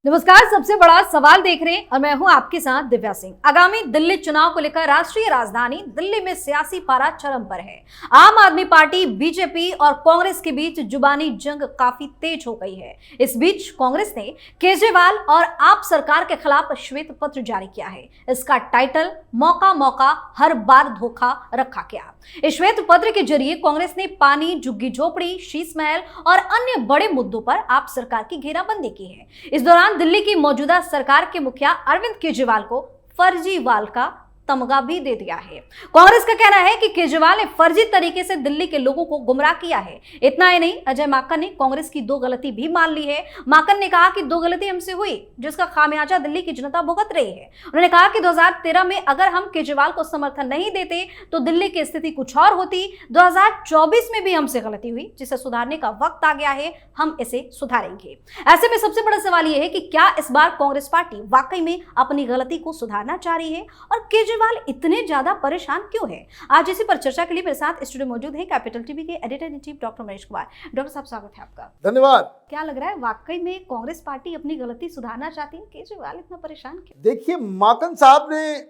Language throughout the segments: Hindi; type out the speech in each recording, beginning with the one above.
नमस्कार। सबसे बड़ा सवाल देख रहे हैं और मैं हूं आपके साथ दिव्या सिंह। आगामी दिल्ली चुनाव को लेकर राष्ट्रीय राजधानी दिल्ली में सियासी पारा चरम पर है। आम आदमी पार्टी, बीजेपी और कांग्रेस के बीच जुबानी जंग काफी तेज हो गई है। इस बीच कांग्रेस ने केजरीवाल और आप सरकार के खिलाफ श्वेत पत्र जारी किया है। इसका टाइटल मौका मौका हर बार धोखा रखा गया। इस श्वेत पत्र के जरिए कांग्रेस ने पानी, झुग्गी झोपड़ी, शीश महल और अन्य बड़े मुद्दों पर आप सरकार की घेराबंदी की है। इस दौरान दिल्ली की मौजूदा सरकार के मुखिया अरविंद केजरीवाल को फर्जीवाल का तमगा भी दे दिया है। कांग्रेस का कहना है कि केजरीवाल ने फर्जी तरीके से दिल्ली के लोगों को गुमराह किया है। इतना ही नहीं, अजय माकन ने कांग्रेस की 2 गलती भी मान ली है। माकन ने कहा कि 2 गलती हमसे हुई जिसका खामियाजा दिल्ली की जनता भुगत रही है। उन्होंने कहा कि 2013 में अगर हम केजरीवाल को समर्थन नहीं देते तो दिल्ली की स्थिति कुछ और होती। 2024 में भी हमसे गलती हुई जिसे सुधारने का वक्त आ गया है, हम इसे सुधारेंगे। ऐसे में सबसे बड़ा सवाल यह है कि क्या इस बार कांग्रेस पार्टी वाकई में अपनी गलती को सुधारना चाह रही है और केजरीवाल इतने ज्यादा परेशान क्यों है? आज इसी पर चर्चा के लिए मेरे साथ स्टूडियो मौजूद है कैपिटल टीवी के editor in chief doctor Manish Kumar. Doctor साहब, स्वागत है आपका। धन्यवाद। क्या लग रहा है, वाकई में कांग्रेस पार्टी अपनी गलती सुधारना चाहती है? केजरीवाल इतना परेशान क्यों? देखिए, माकन साहब ने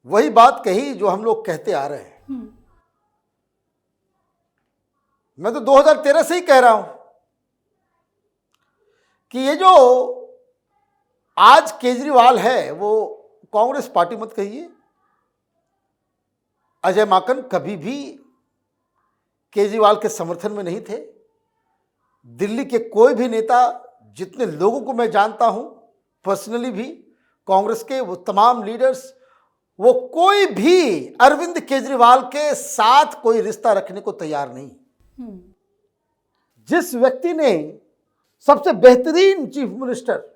वही बात कही जो हम लोग कहते आ रहे हैं। मैं तो 2013 से ही कह रहा हूं कि ये जो आज केजरीवाल है वो कांग्रेस पार्टी मत कहिए। अजय माकन कभी भी केजरीवाल के समर्थन में नहीं थे। दिल्ली के कोई भी नेता, जितने लोगों को मैं जानता हूं पर्सनली भी, कांग्रेस के वो तमाम लीडर्स, वो कोई भी अरविंद केजरीवाल के साथ कोई रिश्ता रखने को तैयार नहीं। जिस व्यक्ति ने सबसे बेहतरीन चीफ मिनिस्टर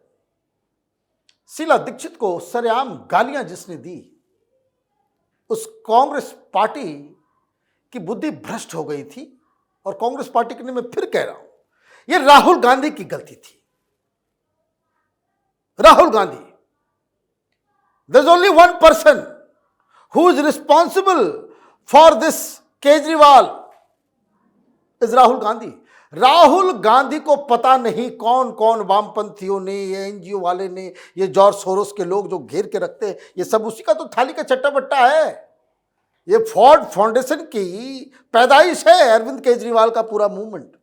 शीला दीक्षित को सरेआम गालियां जिसने दी, उस कांग्रेस पार्टी की बुद्धि भ्रष्ट हो गई थी। और कांग्रेस पार्टी के लिए मैं फिर कह रहा हूं, यह राहुल गांधी की गलती थी। Rahul Gandhi, there is only one person who is responsible for this Kejriwal, is Rahul Gandhi. Rahul Gandhi को पता नहीं कौन कौन वामपंथियों ने, ये एनजीओ वाले ने, ये जॉर्ज सोरोस के लोग जो घेर के रखते हैं, ये सब उसी का तो थाली का चट्टा बट्टा है। ये फोर्ड फाउंडेशन की पैदाइश है अरविंद केजरीवाल का पूरा मूवमेंट।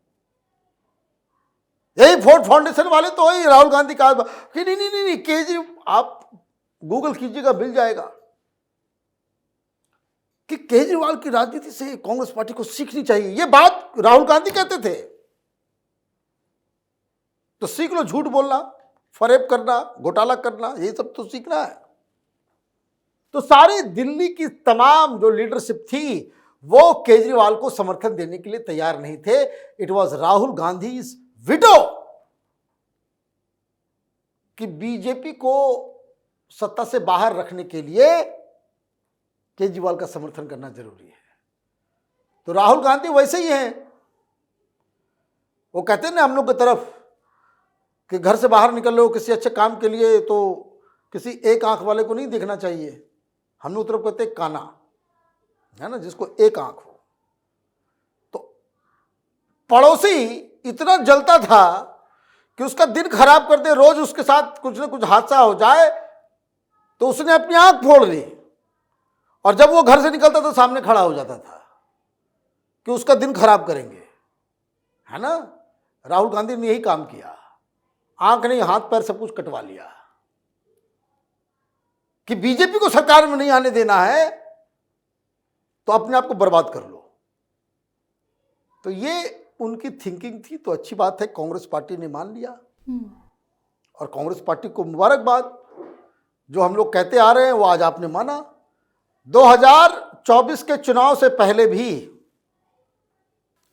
यही फोर्ड फाउंडेशन वाले तो वही राहुल गांधी का कि नहीं केजरीवाल, आप गूगल कीजिएगा मिल जाएगा कि केजरीवाल की राजनीति से कांग्रेस पार्टी को सीखनी चाहिए। ये बात राहुल गांधी कहते थे। तो सीख लो झूठ बोलना, फरेब करना, घोटाला करना, ये सब तो सीखना है। तो सारी दिल्ली की तमाम जो लीडरशिप थी वो केजरीवाल को समर्थन देने के लिए तैयार नहीं थे। It was Rahul Gandhi's window कि बीजेपी को सत्ता से बाहर रखने के लिए केजरीवाल का समर्थन करना जरूरी है। तो राहुल गांधी वैसे ही हैं। वो कहते हैं ना हम लोग की तरफ कि घर से बाहर निकल लो किसी अच्छे काम के लिए तो किसी एक आंख वाले को नहीं देखना चाहिए। हम लोग तरफ कहते हैं काना, है ना, जिसको एक आंख हो। तो पड़ोसी इतना जलता था कि उसका दिन खराब कर दे, रोज उसके साथ कुछ ना कुछ हादसा हो जाए, तो उसने अपनी आंख फोड़ ली। और जब वो घर से निकलता तो सामने खड़ा हो जाता था कि उसका दिन खराब करेंगे, है ना। राहुल गांधी ने यही काम किया, आंख नहीं हाथ पैर सब कुछ कटवा लिया कि बीजेपी को सरकार में नहीं आने देना है तो अपने आप को बर्बाद कर लो। तो ये उनकी थिंकिंग थी। तो अच्छी बात है, कांग्रेस पार्टी ने मान लिया और कांग्रेस पार्टी को मुबारकबाद। जो हम लोग कहते आ रहे हैं वो आज आपने माना। 2024 के चुनाव से पहले भी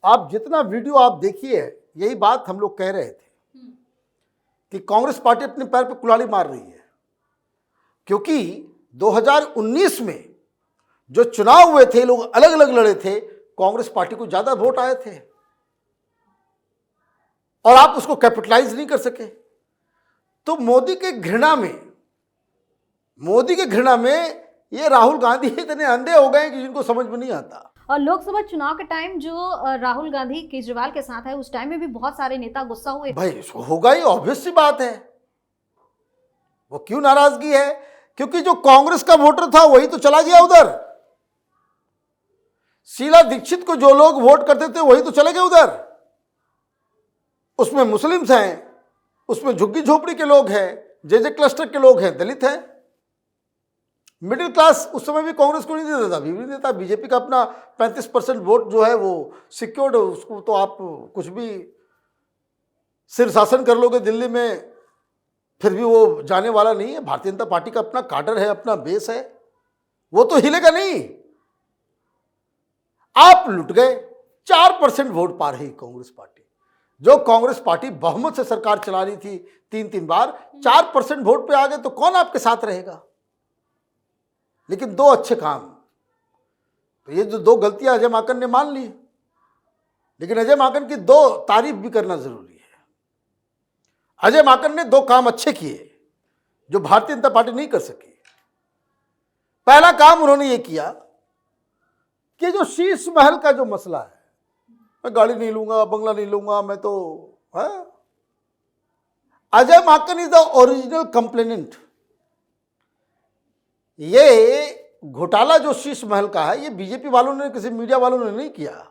आप जितना वीडियो आप देखिए, यही बात हम लोग कह रहे थे कि कांग्रेस पार्टी अपने पैर पर कुल्हाड़ी मार रही है। क्योंकि 2019 में जो चुनाव हुए थे, लोग अलग अलग लड़े थे, कांग्रेस पार्टी को ज्यादा वोट आए थे और आप उसको कैपिटलाइज नहीं कर सके। तो मोदी के घृणा में ये राहुल गांधी इतने अंधे हो गए कि जिनको समझ में नहीं आता। और लोकसभा चुनाव के टाइम जो राहुल गांधी केजरीवाल के साथ है, उस टाइम में भी बहुत सारे नेता गुस्सा हुए। भाई होगा ही, ऑब्वियस सी बात है। वो क्यों नाराजगी है? क्योंकि जो कांग्रेस का वोटर था वही तो चला गया उधर। शीला दीक्षित को जो लोग वोट करते थे वही तो चले गए उधर। उसमें मुस्लिम्स हैं, उसमें झुग्गी झोपड़ी के लोग हैं, जे क्लस्टर के लोग हैं, दलित हैं। मिडिल क्लास उस समय भी कांग्रेस को नहीं देता था, अभी भी नहीं देता। बीजेपी का अपना 35% वोट जो है वो सिक्योर्ड है, उसको तो आप कुछ भी सिर शासन कर लोगे दिल्ली में, फिर भी वो जाने वाला नहीं है। भारतीय जनता पार्टी का अपना काडर है, अपना बेस है, वो तो हिलेगा नहीं। आप लुट गए। 4% वोट पा रही कांग्रेस पार्टी। जो कांग्रेस पार्टी बहुमत से सरकार चला रही थी 3 बार, 4% वोट पे आ गए तो कौन आपके साथ रहेगा? लेकिन 2 अच्छे काम, तो ये जो 2 गलतियां अजय माकन ने मान ली, लेकिन अजय माकन की 2 तारीफ भी करना जरूरी है। अजय माकन ने 2 काम अच्छे किए जो भारतीय जनता पार्टी नहीं कर सकी। पहला काम उन्होंने ये किया कि जो शीश महल का जो मसला है, मैं गाड़ी नहीं लूंगा, बंगला नहीं लूंगा, मैं तो है। Ajay Maken is the original complainant. ये घोटाला जो शीश महल का है, ये बीजेपी वालों ने, किसी मीडिया वालों ने नहीं किया,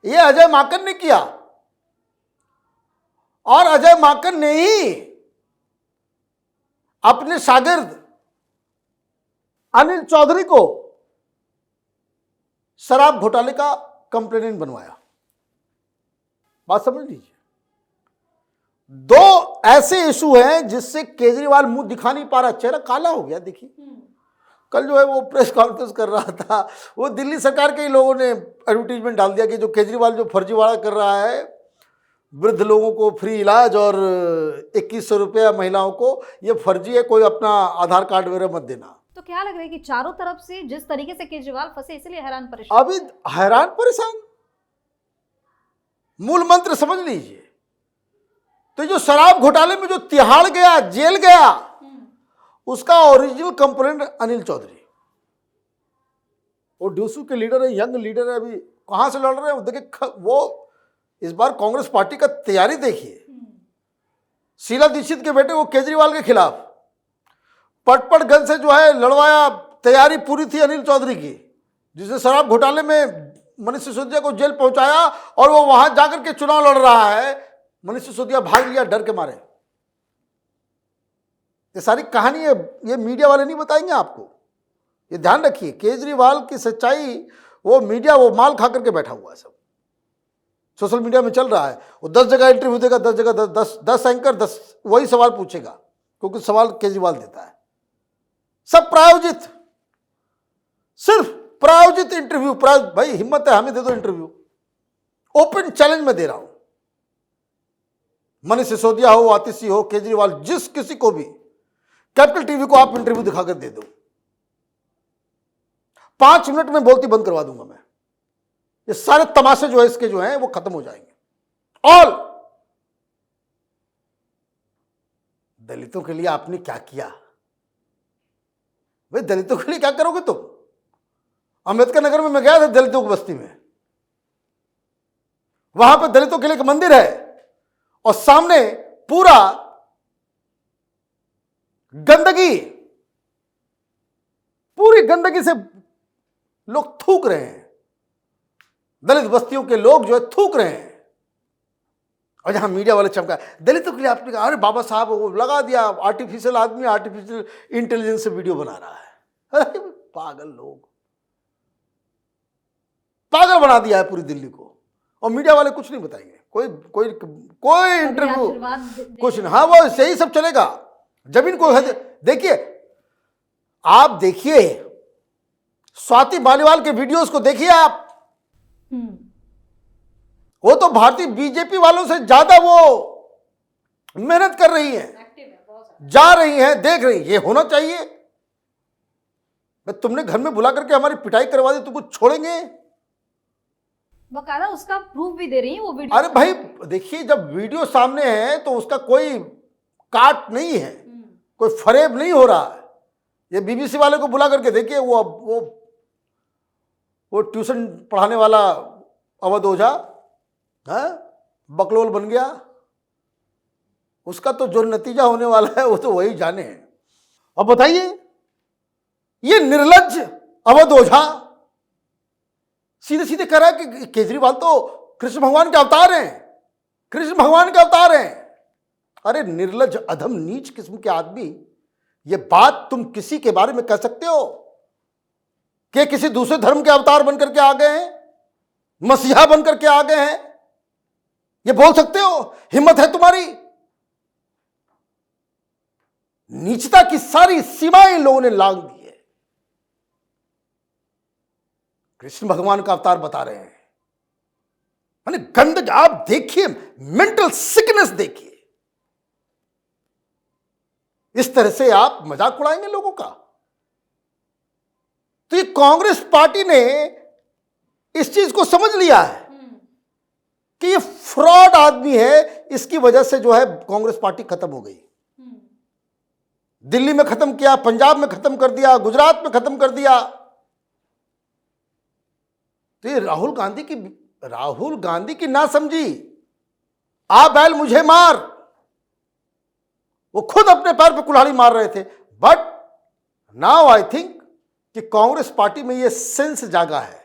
ये अजय माकन ने किया। और अजय माकन ने ही अपने शागिर्द अनिल चौधरी को शराब घोटाले का कंप्लेनेंट बनवाया। बात समझ लीजिए। 2 ऐसे इशू हैं जिससे केजरीवाल मुंह दिखा नहीं पा रहा, चेहरा काला हो गया। देखिए कल जो है वो प्रेस कॉन्फ्रेंस कर रहा था, वो दिल्ली सरकार के ही लोगों ने एडवर्टीजमेंट डाल दिया कि जो केजरीवाल जो फर्जीवाड़ा कर रहा है, वृद्ध लोगों को फ्री इलाज और 2100 रुपया महिलाओं को, ये फर्जी है, कोई अपना आधार कार्ड वगैरह मत देना। तो क्या लग रहा है कि चारों तरफ से जिस तरीके से केजरीवाल फंसे, इसलिए हैरान परेशान? अभी हैरान परेशान, मूल मंत्र समझ लीजिए। तो जो शराब घोटाले में जो तिहाड़ गया, जेल गया, उसका ओरिजिनल कंप्लेंट अनिल चौधरी। वो डूसू के लीडर है, यंग लीडर है, अभी कहां से लड़ रहे हैं देखिए। वो इस बार कांग्रेस पार्टी का तैयारी देखिए। शीला दीक्षित के बेटे वो केजरीवाल के खिलाफ पटपटगंज से जो है लड़वाया, तैयारी पूरी थी अनिल चौधरी की, जिसने शराब घोटाले में मनीष सिसोदिया को जेल पहुंचाया, और वो वहां जाकर के चुनाव लड़ रहा है। मनीष सिसोदिया भाग लिया डर के मारे। ये सारी कहानी है, ये मीडिया वाले नहीं बताएंगे आपको। ये ध्यान रखिए, केजरीवाल की सच्चाई वो मीडिया वो माल खा करके बैठा हुआ है। सब सोशल मीडिया में चल रहा है। वो 10 जगह इंटरव्यू देगा, 10 जगह 10 एंकर 10 वही सवाल पूछेगा, क्योंकि सवाल केजरीवाल देता है। सब प्रायोजित, सिर्फ प्रायोजित इंटरव्यू। भाई हिम्मत है हमें दे दो इंटरव्यू, ओपन चैलेंज में दे रहा हूं। मनीष सिसोदिया हो, आतिशी हो, केजरीवाल, जिस किसी को भी, कैपिटल टीवी को आप इंटरव्यू दिखाकर दे दो, 5 मिनट में बोलती बंद करवा दूंगा मैं। ये सारे तमाशे जो है इसके जो हैं वो खत्म हो जाएंगे। ऑल दलितों के लिए आपने क्या किया? भाई दलितों के लिए क्या करोगे तुम? अंबेडकर नगर में मैं गया था दलितों की बस्ती में, वहां पे दलितों के लिए एक मंदिर है और सामने पूरा गंदगी, पूरी गंदगी से लोग थूक रहे हैं। दलित बस्तियों के लोग जो है थूक रहे हैं। और जहां मीडिया वाले चमका दलितों के लिए, आपने कहा अरे बाबा साहब वो लगा दिया, आर्टिफिशियल आदमी आर्टिफिशियल इंटेलिजेंस से वीडियो बना रहा है। अरे पागल लोग, पागल बना दिया है पूरी दिल्ली को। और मीडिया वाले कुछ नहीं बताएंगे, कोई कोई कोई इंटरव्यू कुछ नहीं। हाँ वो सही सब चलेगा। जमीन को देखिए, आप देखिए स्वाति मालीवाल के वीडियोस को देखिए आप, वो तो भारतीय बीजेपी वालों से ज्यादा वो मेहनत कर रही हैं, जा रही हैं, देख रही हैं। ये होना चाहिए। मैं तुमने घर में बुला करके हमारी पिटाई करवा दी, तो कुछ छोड़ेंगे? बकायदा उसका प्रूफ भी दे रही है वो वीडियो। अरे भाई देखिए, जब वीडियो सामने है तो उसका कोई काट नहीं है, कोई फरेब नहीं हो रहा है। ये बीबीसी वाले को बुला करके देखिए, वो ट्यूशन पढ़ाने वाला अवध ओझा है, बकलोल बन गया। उसका तो जो नतीजा होने वाला है वो तो वही जाने। अब बताइए, ये निर्लज्ज अवध ओझा सीधे सीधे कह रहा है कि केजरीवाल तो कृष्ण भगवान के अवतार हैं, कृष्ण भगवान के अवतार हैं। अरे निर्लज्ज अधम नीच किस्म के आदमी, ये बात तुम किसी के बारे में कह सकते हो कि किसी दूसरे धर्म के अवतार बनकर के आ गए हैं, मसीहा बनकर के आ गए हैं? ये बोल सकते हो? हिम्मत है तुम्हारी? नीचता की सारी सीमाएं लोगों ने लांघ दी है। कृष्ण भगवान का अवतार बता रहे हैं, माने गंदगी। आप देखिए, मेंटल सिकनेस देखिए। इस तरह से आप मजाक उड़ाएंगे लोगों का? तो ये कांग्रेस पार्टी ने इस चीज को समझ लिया है कि ये फ्रॉड आदमी है, इसकी वजह से जो है कांग्रेस पार्टी खत्म हो गई। दिल्ली में खत्म किया, पंजाब में खत्म कर दिया, गुजरात में खत्म कर दिया। तो ये राहुल गांधी की ना समझी, आ बैल मुझे मार, वो खुद अपने पैर पे कुल्हाड़ी मार रहे थे। बट नाउ आई थिंक कि कांग्रेस पार्टी में ये सेंस जागा है।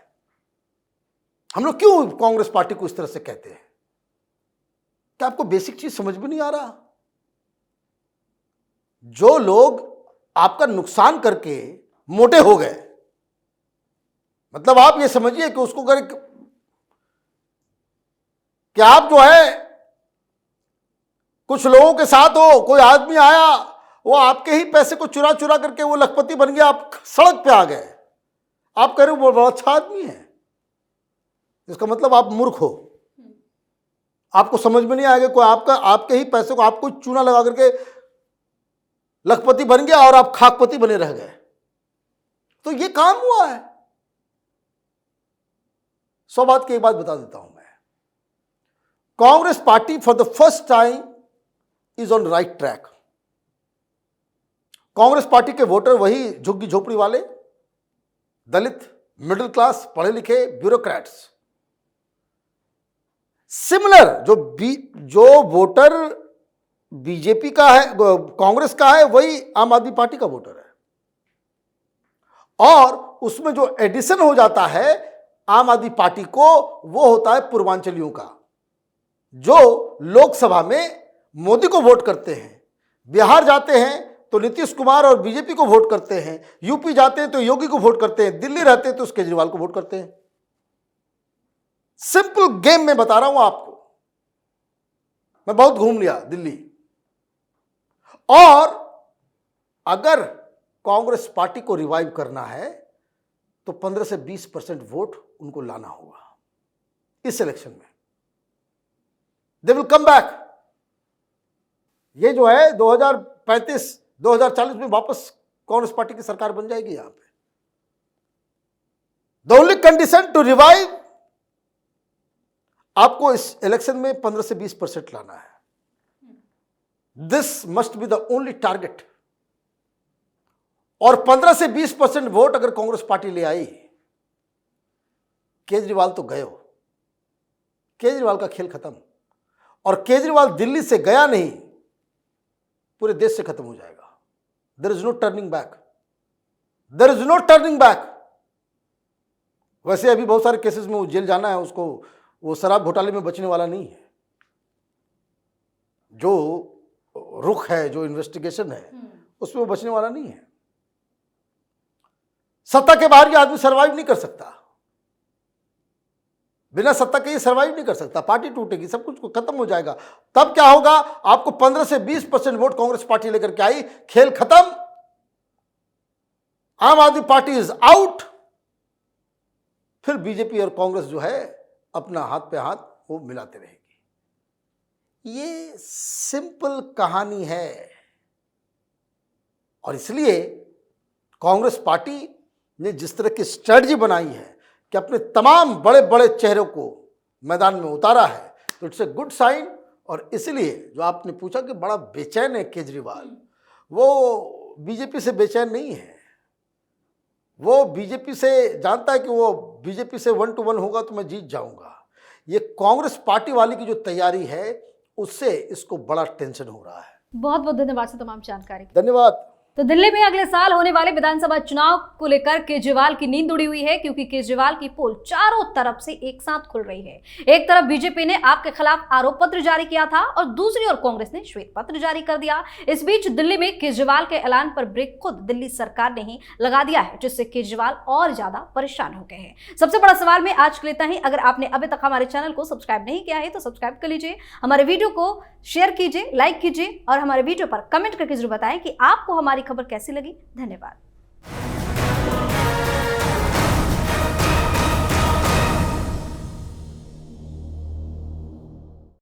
हम लोग क्यों कांग्रेस पार्टी को इस तरह से कहते हैं? क्या आपको बेसिक चीज समझ में नहीं आ रहा? जो लोग आपका नुकसान करके मोटे हो गए, मतलब आप ये समझिए कि उसको अगर कि आप जो है कुछ लोगों के साथ हो, कोई आदमी आया, वो आपके ही पैसे को चुरा चुरा करके वो लखपति बन गया, आप सड़क पे आ गए, आप कह रहे हो वो बड़ा अच्छा आदमी है, इसका मतलब आप मूर्ख हो। आपको समझ में नहीं आएगा, कोई आपके ही पैसे को आपको चूना लगा करके लखपति बन गया और आप खाकपति बने रह गए। तो ये काम हुआ है। सौ बात की एक बात बता देता हूं मैं, Congress party for the first time is on right track. Congress party के वोटर वही झुग्गी झोपड़ी वाले, दलित, मिडिल क्लास, पढ़े लिखे, ब्यूरोक्रेट्स। सिमिलर जो वोटर बीजेपी का है, कांग्रेस का है, वही आम आदमी पार्टी का वोटर है। और उसमें जो एडिशन हो जाता है आम आदमी पार्टी को, वो होता है पूर्वांचलियों का, जो लोकसभा में मोदी को वोट करते हैं, बिहार जाते हैं तो नीतीश कुमार और बीजेपी को वोट करते हैं, यूपी जाते हैं तो योगी को वोट करते हैं, दिल्ली रहते हैं तो केजरीवाल को वोट करते हैं। सिंपल गेम में बता रहा हूं आपको, मैं बहुत घूम लिया दिल्ली। और अगर कांग्रेस पार्टी को रिवाइव करना है तो 15 से 20% वोट उनको लाना होगा इस इलेक्शन में। They will come back. ये जो है 2035 2040 में वापस कांग्रेस पार्टी की सरकार बन जाएगी यहां पे। The only condition to revive, आपको इस इलेक्शन में 15 से 20% लाना है। This must be the only target. और 15 से 20% वोट अगर कांग्रेस पार्टी ले आई, केजरीवाल तो गए हो, केजरीवाल का खेल खत्म। और केजरीवाल दिल्ली से गया नहीं, पूरे देश से खत्म हो जाएगा। There is no turning back, there is no turning back. वैसे अभी बहुत सारे केसेस में वो जेल जाना है उसको, वो शराब घोटाले में बचने वाला नहीं है। जो रुख है, जो इन्वेस्टिगेशन है, उसमें वो बचने वाला नहीं है। सत्ता के बाहर ये आदमी सरवाइव नहीं कर सकता, बिना सत्ता के ये सरवाइव नहीं कर सकता। पार्टी टूटेगी, सब कुछ खत्म हो जाएगा। तब क्या होगा? आपको 15 से 20% वोट कांग्रेस पार्टी लेकर के आई, खेल खत्म, आम आदमी पार्टी इज आउट। फिर बीजेपी और कांग्रेस जो है अपना हाथ पे हाथ वो मिलाते रहेगी। ये सिंपल कहानी है। और इसलिए कांग्रेस पार्टी ने जिस तरह की स्ट्रेटजी बनाई है कि अपने तमाम बड़े बड़े चेहरों को मैदान में उतारा है, तो इट्स ए गुड साइन। और इसलिए जो आपने पूछा कि बड़ा बेचैन है केजरीवाल, वो बीजेपी से बेचैन नहीं है। वो बीजेपी से जानता है कि वो बीजेपी से 1 to 1 होगा तो मैं जीत जाऊंगा। ये कांग्रेस पार्टी वाली की जो तैयारी है, उससे इसको बड़ा टेंशन हो रहा है। बहुत बहुत धन्यवाद सर तमाम जानकारी के। धन्यवाद। तो दिल्ली में अगले साल होने वाले विधानसभा चुनाव को लेकर केजरीवाल की नींद उड़ी हुई है, क्योंकि केजरीवाल की पोल चारों तरफ से एक साथ खुल रही है। एक तरफ बीजेपी ने आपके खिलाफ आरोप पत्र जारी किया था और दूसरी ओर कांग्रेस ने श्वेत पत्र जारी कर दिया। इस बीच दिल्ली में केजरीवाल के ऐलान पर ब्रेक खुद दिल्ली सरकार ने ही लगा दिया है, जिससे केजरीवाल और ज्यादा परेशान हो गए हैं। सबसे बड़ा सवाल में आज के लिए इतना ही। अगर आपने अभी तक हमारे चैनल को सब्सक्राइब नहीं किया है तो सब्सक्राइब कर लीजिए, हमारे वीडियो को शेयर कीजिए, लाइक कीजिए और हमारे वीडियो पर कमेंट करके जरूर बताएं कि आपको हमारी खबर कैसी लगी। धन्यवाद।